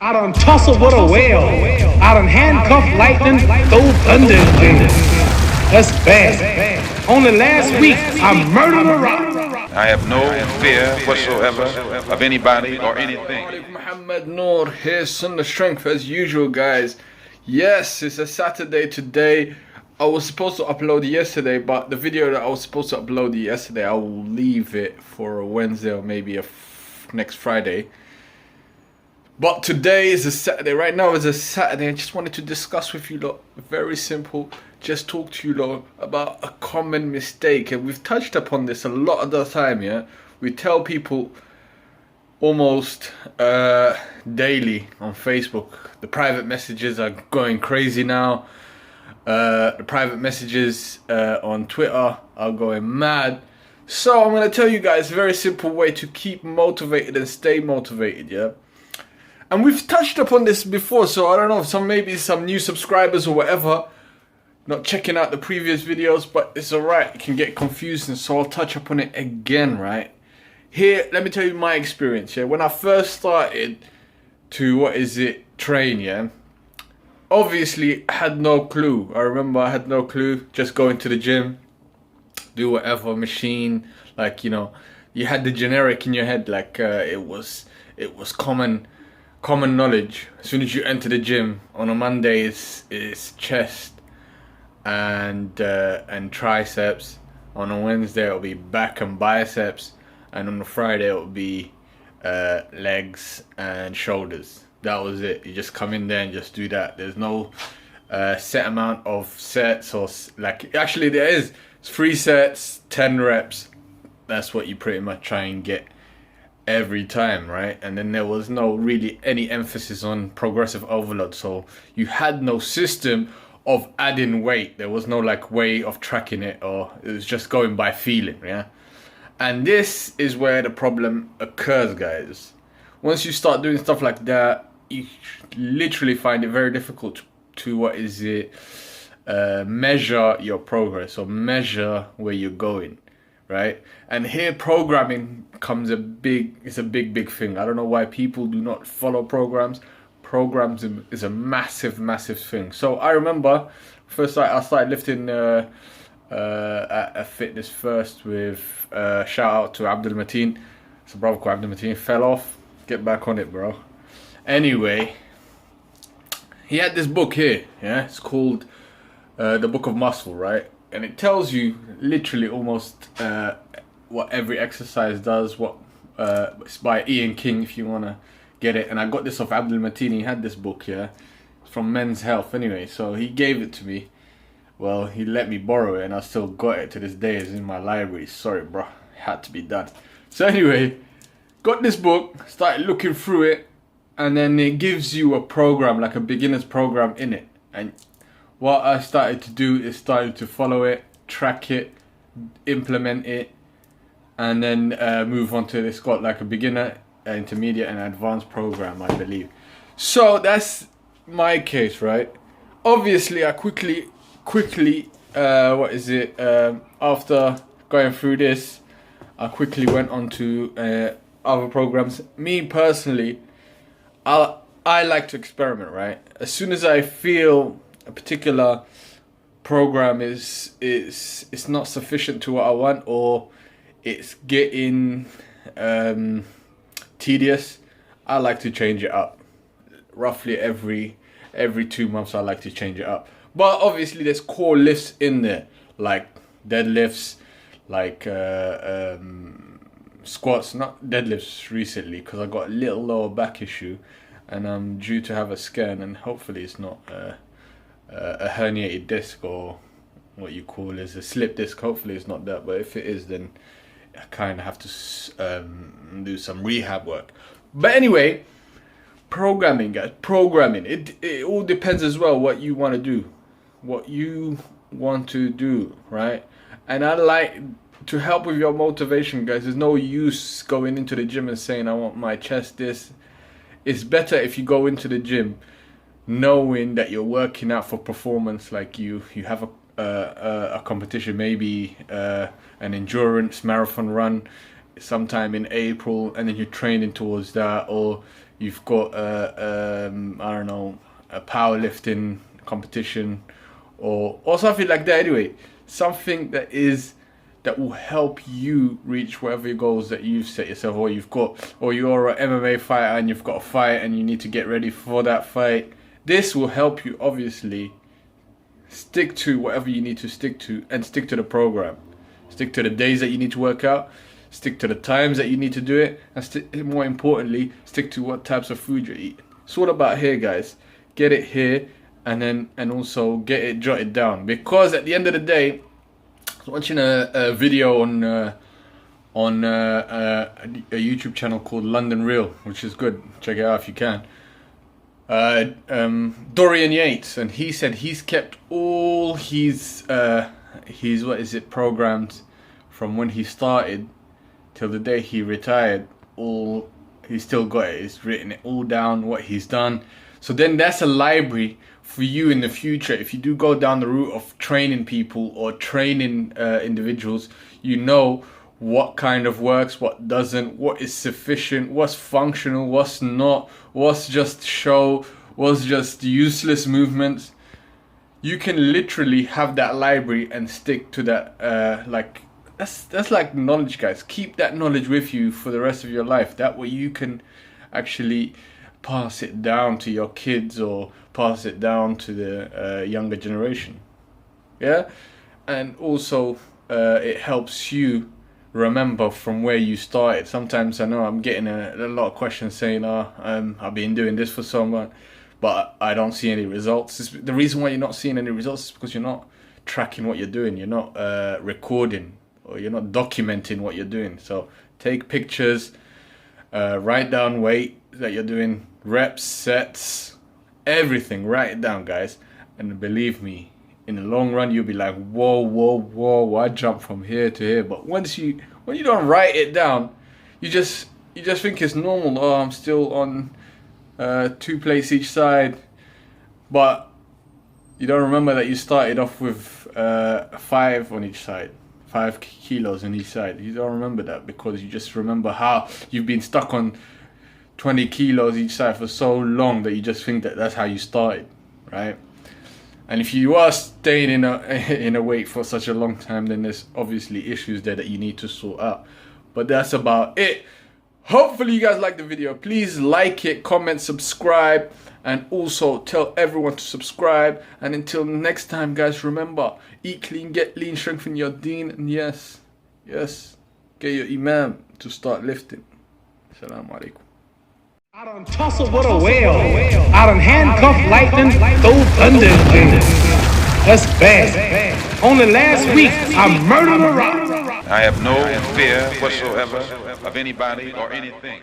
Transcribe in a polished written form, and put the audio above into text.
I done tussled with a whale. I done handcuffed lightning, throw thunder and gale. That's bad. Only last week, I murdered a rock. I have no fear whatsoever of anybody or anything. Muhammad Noor here, Sunnah Strength as usual, guys. Yes, it's a Saturday today. I was supposed to upload yesterday, but the video that I was supposed to upload yesterday, I will leave it for a Wednesday or maybe next Friday. But today is a Saturday. Right now is a Saturday. I just wanted to discuss with you lot, very simple, just talk to you lot about a common mistake. And we've touched upon this a lot of the time, yeah? We tell people almost daily on Facebook. The private messages are going crazy now. The private messages on Twitter are going mad. So I'm going to tell you guys a very simple way to keep motivated and stay motivated, yeah? And we've touched upon this before, so I don't know, maybe some new subscribers or whatever not checking out the previous videos, but it's alright, it can get confusing, so I'll touch upon it again, right? Here, let me tell you my experience, yeah? When I first started to, train, yeah? Obviously, I had no clue. I remember I had no clue, just going to the gym, do whatever, machine, like, you know, you had the generic in your head, like, it was common knowledge. As soon as you enter the gym on a Monday, it's chest and triceps. On a Wednesday it'll be back and biceps, and on a Friday it'll be legs and shoulders. That was it. You just come in there and just do that. There's no set amount of sets, or like, actually there is. It's 3 sets, 10 reps. That's what you pretty much try and get every time, right? And then there was no really any emphasis on progressive overload, so you had no system of adding weight. There was no like way of tracking it, or it was just going by feeling, yeah? And this is where the problem occurs, guys. Once you start doing stuff like that, you literally find it very difficult to measure your progress or measure where you're going, right? And here programming comes it's a big thing. I don't know why people do not follow programs. Programs is a massive thing. So I remember first I started lifting at a Fitness First with shout out to Abdul Mateen. It's a brother called Abdul Mateen. Fell off, get back on it, bro. Anyway, he had this book here, yeah, it's called The Book of Muscle, right? And it tells you literally almost what every exercise does. It's by Ian King if you want to get it. And I got this off Abdul Mateen. He had this book here. It's from Men's Health anyway. So he gave it to me. Well, he let me borrow it, and I still got it to this day. It's in my library. Sorry, bro. It had to be done. So anyway, got this book, started looking through it, and then it gives you a program, like a beginner's program in it. And what I started to do is started to follow it, track it, implement it, and then move on to this. Got like a beginner, intermediate, and advanced program, I believe. So that's my case, right? Obviously, I quickly, after going through this, I quickly went on to other programs. Me personally, I like to experiment, right? As soon as I feel a particular program is not sufficient to what I want, or it's getting tedious, I like to change it up. Roughly every 2 months I like to change it up. But obviously there's core lifts in there, like deadlifts, like squats, not deadlifts recently because I got a little lower back issue and I'm due to have a scan, and hopefully it's not a herniated disc, or what you call is a slip disc. Hopefully it's not that, but if it is, then I kind of have to do some rehab work. But anyway, programming, guys, it all depends as well what you want to do, right? And I like to help with your motivation, guys. There's no use going into the gym and saying I want my chest this. It's better if you go into the gym knowing that you're working out for performance, like you have a competition, maybe an endurance marathon run sometime in April, and then you're training towards that, or you've got I don't know, a powerlifting competition or something like that. Anyway, something that will help you reach whatever your goals that you've set yourself, or you're an MMA fighter and you've got a fight and you need to get ready for that fight. This will help you obviously stick to whatever you need to stick to, and stick to the program. Stick to the days that you need to work out, stick to the times that you need to do it, and more importantly, stick to what types of food you eat. It's all about here, guys. Get it here, and also get it jotted down, because at the end of the day, I was watching a video on a YouTube channel called London Real, which is good. Check it out if you can. Dorian Yates, and he said he's kept all his programs from when he started till the day he retired. All he's still got it. He's written it all down, what he's done. So then that's a library for you in the future. If you do go down the route of training people or training individuals, you know what kind of works, what doesn't, what is sufficient, what's functional, what's not, what's just show, what's just useless movements. You can literally have that library and stick to that. Like that's like knowledge, guys. Keep that knowledge with you for the rest of your life. That way you can actually pass it down to your kids or pass it down to the younger generation. Yeah, and also it helps you remember from where you started. Sometimes I know I'm getting a lot of questions saying, I've been doing this for so long, but I don't see any results. The reason why you're not seeing any results is because you're not tracking what you're doing. You're not recording, or you're not documenting what you're doing. So take pictures, write down weight that you're doing, reps, sets, everything. Write it down, guys, and believe me, in the long run, you'll be like, whoa, I jumped from here to here. But when you don't write it down, you just think it's normal. Oh, I'm still on 2 plates each side. But you don't remember that you started off with 5 on each side, 5 kilos on each side. You don't remember that because you just remember how you've been stuck on 20 kilos each side for so long that you just think that that's how you started, right? And if you are staying in a weight for such a long time, then there's obviously issues there that you need to sort out. But that's about it. Hopefully you guys like the video. Please like it, comment, subscribe, and also tell everyone to subscribe. And until next time, guys, remember, eat clean, get lean, strengthen your deen, and yes, get your imam to start lifting. Assalamu alaikum. I done tussled with a whale. I done handcuffed lightning, throw thunder and things. That's bad. Only last week, I murdered a rock. I have no fear whatsoever of anybody or anything.